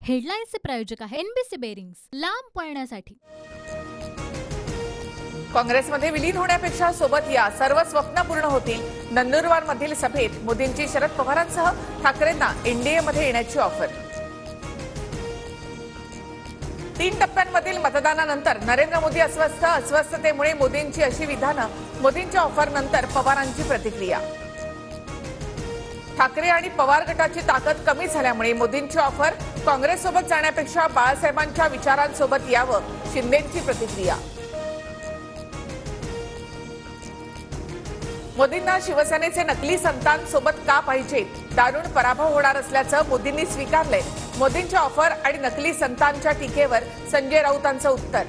हेडलाईन्सचे प्रायोजक आहे NBC bearings, लांब पळण्यासाठी। काँग्रेसमध्ये विलीन होण्यापेक्षा सोबत या, सर्व स्वप्न पूर्ण होतील। नंदुरबारमधील सभेत मोदींची शरद पवारांसह ठाकरेंना एनडीएमध्ये येण्याची ऑफर। 3 टप्प्यांमधील मतदानानंतर नरेंद्र मोदी अस्वस्थ, अस्वस्थतेमुळे मोदींची अशी विधानं। मोदींच्या ऑफरनंतर पवारांची प्रतिक्रिया। ठाकरे आणि पवार गटाची ताकद कमी झाल्यामुळे मोदींची ऑफर, काँग्रेससोबत जाण्यापेक्षा बाळासाहेबांच्या विचारांसोबत यावं, शिंदेंची प्रतिक्रिया। मोदींना शिवसेनेचे नकली संतान सोबत का पाहिजेत? दारुण पराभव होणार असल्याचं मोदींनी स्वीकारलंय। मोदींच्या ऑफर आणि नकली संतांच्या टीकेवर संजय राऊतांचं उत्तर।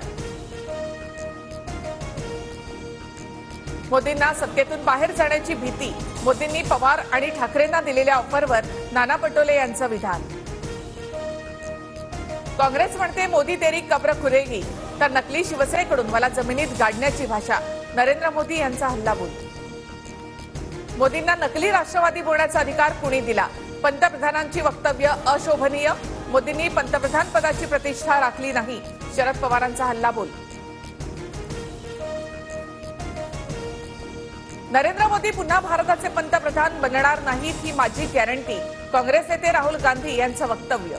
मोदींना सत्तेतून बाहेर जाण्याची भीती, मोदींनी पवार आणि ठाकरेंना दिलेल्या ऑफरवर नाना पटोले यांचं विधान। काँग्रेस म्हणते मोदी तेरी कब्र खुलेगी, तर नकली शिवसेनेकडून मला जमिनीत गाडण्याची भाषा। नरेंद्र मोदी यांचा हल्लाबोल। मोदींना नकली राष्ट्रवादी बोलण्याचा अधिकार कुणी दिला? पंतप्रधानांची वक्तव्य अशोभनीय, मोदींनी पंतप्रधान पदाची प्रतिष्ठा राखली नाही, शरद पवारांचा हल्लाबोल। नरेंद्र मोदी पुन्हा भारताचे पंतप्रधान बनणार नाहीत ही माझी गॅरंटी, काँग्रेस नेते राहुल गांधी यांचं वक्तव्य।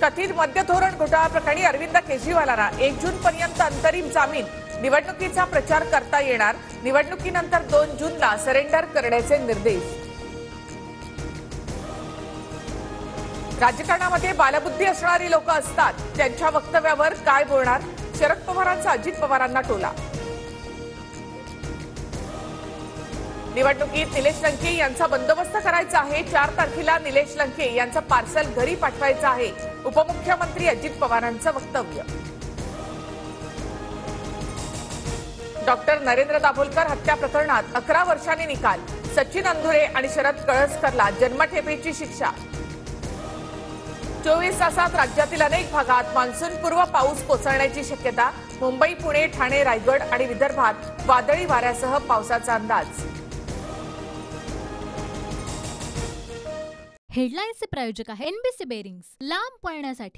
कथित मद्य धोरण घोटाळा प्रकरणी अरविंद केजरीवालांना 1 जूनपर्यंत अंतरिम जामीन, निवडणुकीचा प्रचार करता येणार, निवडणुकीनंतर 2 जूनला सरेंडर करण्याचे निर्देश। राजकारणामध्ये बालबुद्धी असणारी लोक असतात, त्यांच्या वक्तव्यावर काय बोलणार? शरद पवारांचा अजित पवारांना टोला। निवडणुकीत निलेश लंके यांचा बंदोबस्त करायचा आहे, 4 तारखेला निलेश लंके यांचं पार्सल घरी पाठवायचं आहे, उपमुख्यमंत्री अजित पवारांचं वक्तव्य। डॉक्टर नरेंद्र दाभोलकर हत्या प्रकरणात 11 वर्षांनी निकाल, सचिन अंदुरे आणि शरद कळसकरला जन्मठेपेची शिक्षा। 24 तासात राज्यातील अनेक भागात मान्सूनपूर्व पाऊस कोसळण्याची शक्यता, मुंबई, पुणे, ठाणे, रायगड आणि विदर्भात वादळी वाऱ्यासह पावसाचा अंदाज। हेडलाईन्सचे प्रायोजक आहे एनबीसी बेरिंग्स, लांब पळण्यासाठी।